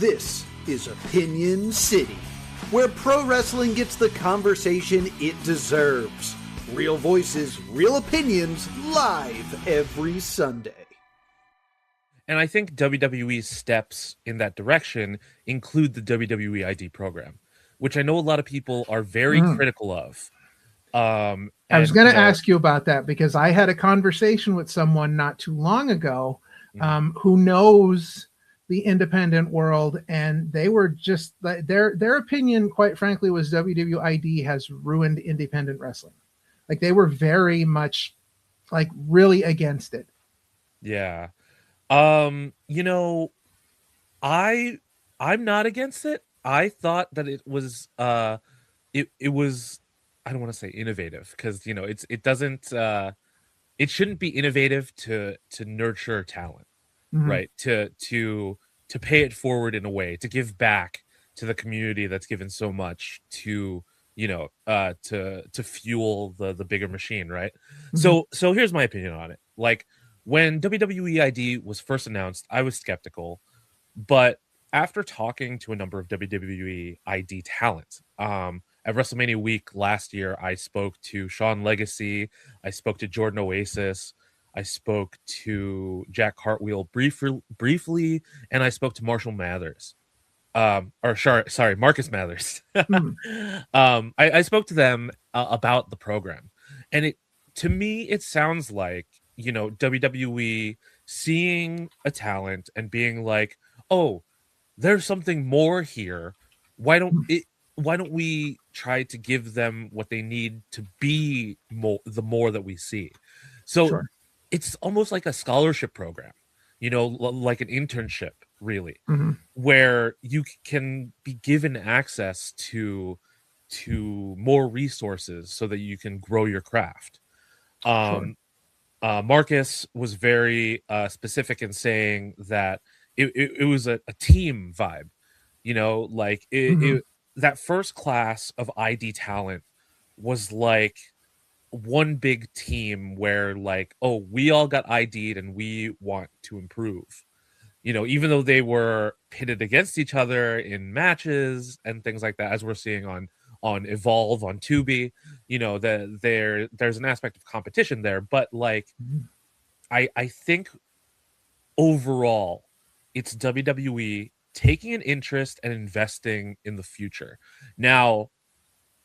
This is Opinion City, where pro wrestling gets the conversation it deserves. Real voices, real opinions, live every Sunday. And I think WWE's steps in that direction include the WWE ID program, which I know a lot of people are very critical of. I was going to ask you about that because I had a conversation with someone not too long ago who knows the independent world, and they were just their opinion, quite frankly, was WWE ID has ruined independent wrestling. Like, they were very much like really against it. Yeah. I'm not against it. I thought that it was it was, I don't want to say innovative, because it shouldn't be innovative to nurture talent, right? To pay it forward in a way, to give back to the community that's given so much to to fuel the bigger machine, right? So here's my opinion on it. Like, when WWE ID was first announced, I was skeptical, but after talking to a number of WWE ID talent, at WrestleMania week last year, I spoke to Sean Legacy, I spoke to Jordan Oasis, I spoke to Jack Cartwheel briefly, and I spoke to Marshall Mathers. Marcus Mathers. I spoke to them about the program, and to me it sounds like WWE seeing a talent and being like, oh, there's something more here. Why don't we try to give them what they need to be the more that we see? So it's almost like a scholarship program, like an internship, really, where you can be given access to more resources so that you can grow your craft. Marcus was very specific in saying that it was a team vibe, that first class of ID talent was like one big team where, like, oh, we all got ID'd and we want to improve. Even though they were pitted against each other in matches and things like that, as we're seeing on Evolve, on Tubi, there's an aspect of competition there. But like, I think overall, it's WWE taking an interest and investing in the future. Now,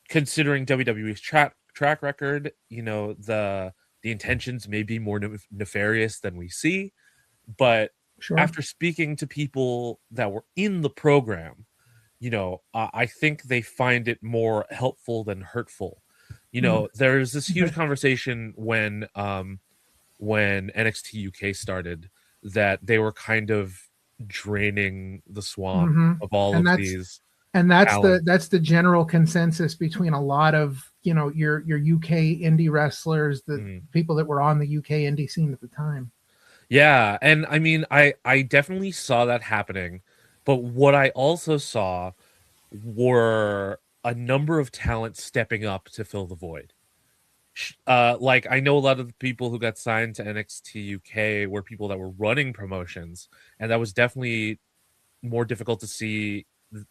considering WWE's track record, the intentions may be more nefarious than we see, but after speaking to people that were in the program, I think they find it more helpful than hurtful. There's this huge conversation when NXT UK started, that they were kind of draining the swamp of all of these. And that's the general consensus between a lot of your UK indie wrestlers, the people that were on the UK indie scene at the time. Yeah, and I mean, I definitely saw that happening, but what I also saw were a number of talents stepping up to fill the void. Like, I know a lot of the people who got signed to NXT UK were people that were running promotions, and that was definitely more difficult to see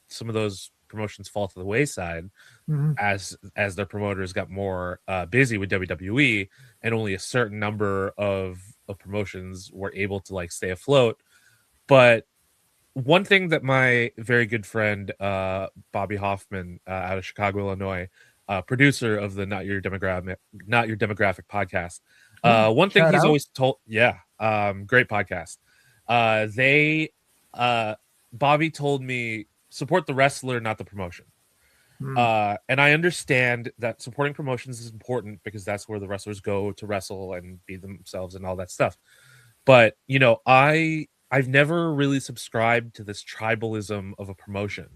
some of those promotions fall to the wayside as their promoters got more busy with WWE, and only a certain number of promotions were able to like stay afloat. But one thing that my very good friend Bobby Hoffman out of Chicago, Illinois, producer of the Not Your Demographic podcast, one thing he's always told, great podcast. Bobby told me, support the wrestler, not the promotion. And I understand that supporting promotions is important because that's where the wrestlers go to wrestle and be themselves and all that stuff. But I've never really subscribed to this tribalism of a promotion.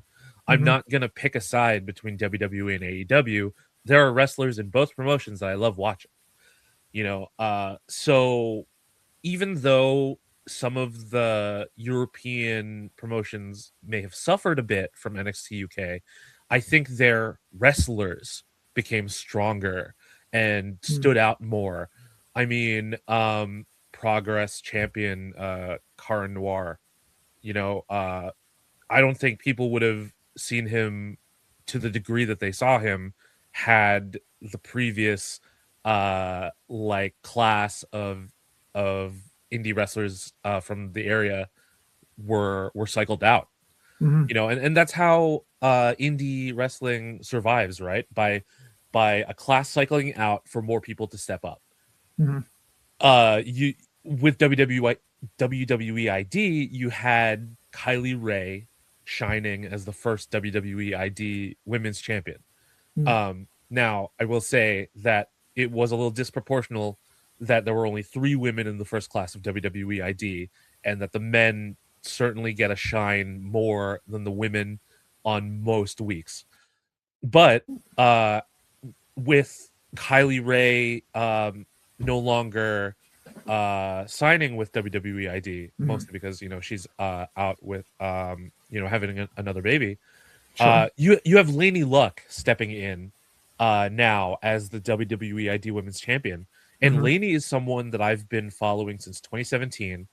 I'm not gonna pick a side between WWE and AEW. There are wrestlers in both promotions that I love watching. So even though some of the European promotions may have suffered a bit from NXT UK, I think their wrestlers became stronger and stood out more. I mean, Progress champion Cara Noir, I don't think people would have seen him to the degree that they saw him had the previous like class of indie wrestlers from the area were cycled out. Mm-hmm. You know, and that's how indie wrestling survives, right? By a class cycling out for more people to step up. Mm-hmm. You with WWE ID, you had Kylie Ray shining as the first WWE ID women's champion. Mm-hmm. Now I will say that it was a little disproportional that there were only 3 women in the first class of WWE ID, and that the men certainly get a shine more than the women on most weeks. But with Kylie Ray no longer signing with WWE ID, mostly because she's out with having another baby. Sure. You have Lainey Luck stepping in now as the WWE ID Women's Champion, and Lainey is someone that I've been following since 2017.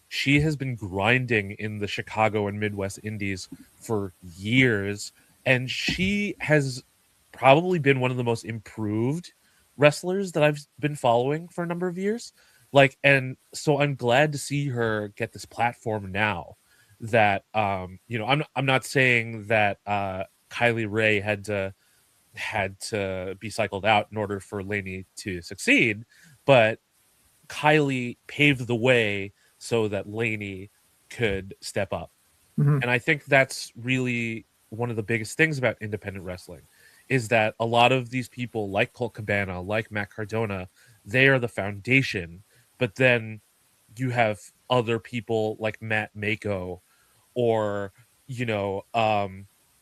She has been grinding in the Chicago and Midwest Indies for years, and she has probably been one of the most improved wrestlers that I've been following for a number of years. Like, and so I'm glad to see her get this platform now. That I'm not saying that Kylie Ray had to be cycled out in order for Lainey to succeed, but Kylie paved the way so that Lainey could step up. And I think that's really one of the biggest things about independent wrestling, is that a lot of these people like Colt Cabana, like Matt Cardona, they are the foundation, but then you have other people like Matt Mako or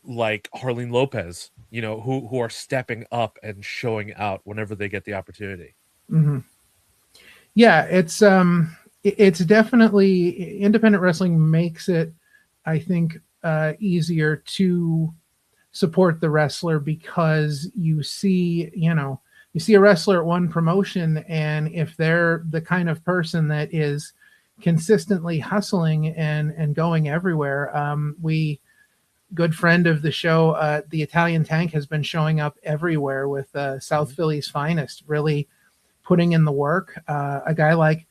like Harleen Lopez, who are stepping up and showing out whenever they get the opportunity. Yeah, it's definitely, independent wrestling makes it, I think, easier to support the wrestler, because you see a wrestler at one promotion, and if they're the kind of person that is consistently hustling and going everywhere, good friend of the show, the Italian Tank, has been showing up everywhere with South Philly's finest, really putting in the work. A guy like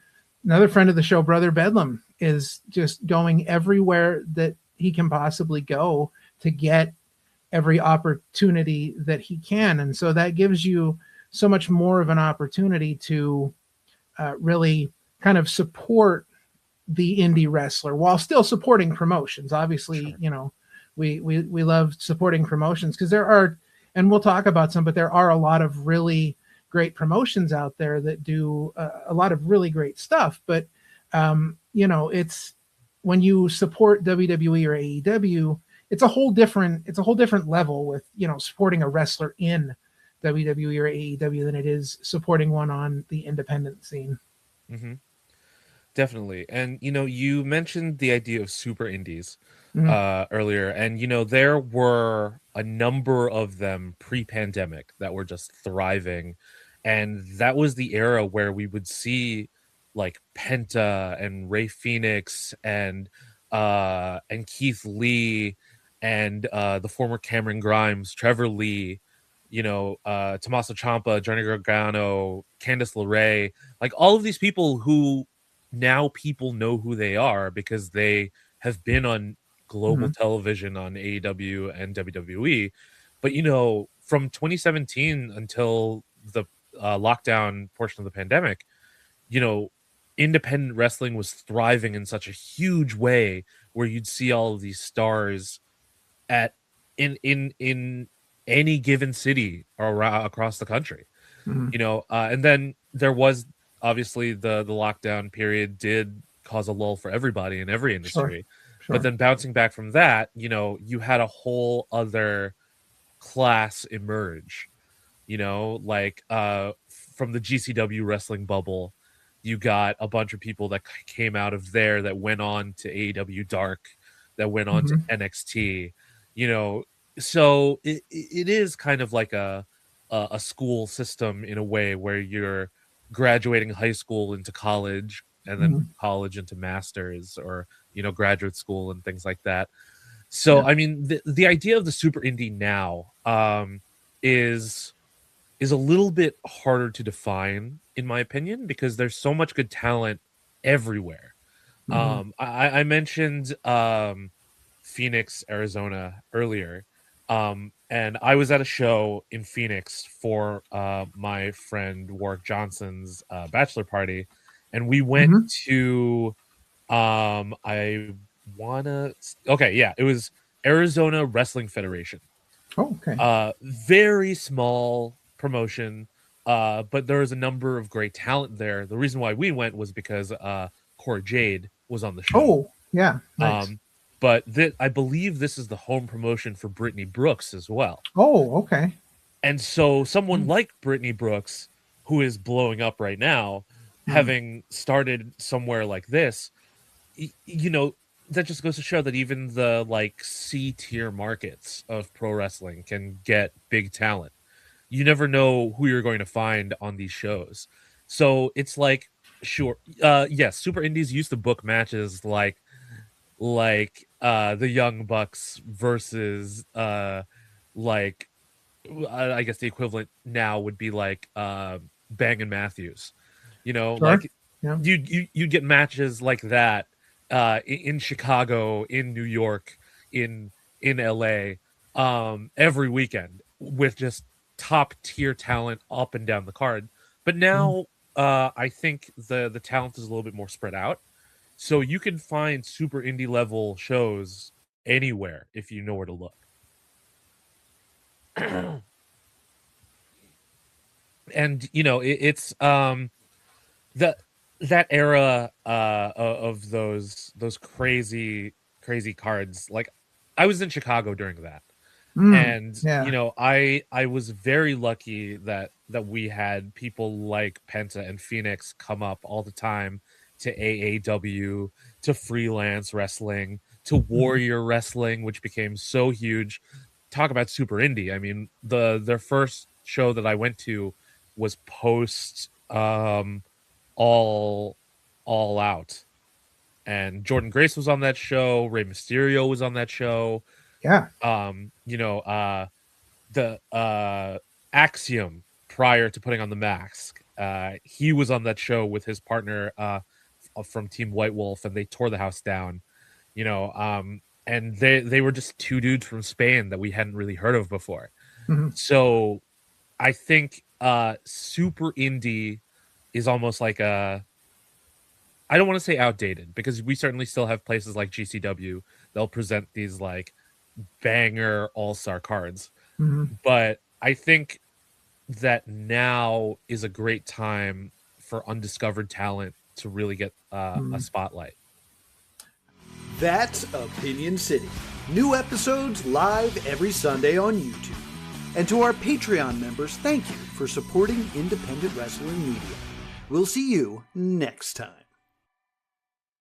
another friend of the show, Brother Bedlam, is just going everywhere that he can possibly go to get every opportunity that he can. And so that gives you so much more of an opportunity to really kind of support the indie wrestler while still supporting promotions. Obviously, Sure. We love supporting promotions, because there are, and we'll talk about some, but there are a lot of really great promotions out there that do a lot of really great stuff. But it's, when you support WWE or AEW, it's a whole different level with supporting a wrestler in WWE or AEW than it is supporting one on the independent scene. Definitely. And you mentioned the idea of super indies Mm-hmm. earlier, and there were a number of them pre-pandemic that were just thriving, and that was the era where we would see like Penta and Ray Phoenix and Keith Lee and the former Cameron Grimes, Trevor Lee, Tommaso Ciampa, Johnny Gargano, Candice LeRae, like all of these people who now people know who they are because they have been on global television on AEW and WWE. But from 2017 until the lockdown portion of the pandemic, independent wrestling was thriving in such a huge way, where you'd see all of these stars at in any given city or across the country. And then there was obviously the lockdown period did cause a lull for everybody in every industry. Sure. But then bouncing back from that, you had a whole other class emerge, like from the GCW wrestling bubble, you got a bunch of people that came out of there that went on to AEW Dark, that went on to NXT, so it is kind of like a school system in a way, where you're graduating high school into college, and then college into masters, or graduate school and things like that. So I mean, the idea of the super indie now is a little bit harder to define, in my opinion, because there's so much good talent everywhere. I mentioned Phoenix, Arizona earlier, and I was at a show in Phoenix for my friend Warwick Johnson's bachelor party, and we went to it was Arizona Wrestling Federation. Oh, okay. Very small promotion, but there was a number of great talent there. The reason why we went was because Cora Jade was on the show. Oh, yeah. Nice. But I believe this is the home promotion for Brittany Brooks as well. Oh, okay. And so someone like Brittany Brooks, who is blowing up right now, having started somewhere like this, you know, that just goes to show that even the like C-tier markets of pro wrestling can get big talent. You never know who you're going to find on these shows. So it's like, sure, yes, super indies used to book matches like the Young Bucks versus I guess the equivalent now would be like Bang and Matthews. You know, like you get matches like that in Chicago, in New York, in LA every weekend with just top tier talent up and down the card. But now I think the talent is a little bit more spread out. So you can find super indie level shows anywhere if you know where to look. And you know, it's that era of those crazy cards. Like I was in Chicago during that. And you know, I was very lucky that we had people like Penta and Phoenix come up all the time to AAW, to freelance wrestling, to Warrior Wrestling, which became so huge. Talk about super indie. I mean, their first show that I went to was post all out, and Jordan Grace was on that show. Rey Mysterio was on that show. Yeah. You know, the Axiom prior to putting on the mask, he was on that show with his partner from Team White Wolf, and they tore the house down. You know, and they were just two dudes from Spain that we hadn't really heard of before. So I think super indie is almost like I don't want to say outdated, because we certainly still have places like GCW. They'll present these like banger all-star cards. But I think that now is a great time for undiscovered talent to really get a spotlight. That's Opinion City. New episodes live every Sunday on YouTube. And to our Patreon members, thank you for supporting independent wrestling media. We'll see you next time.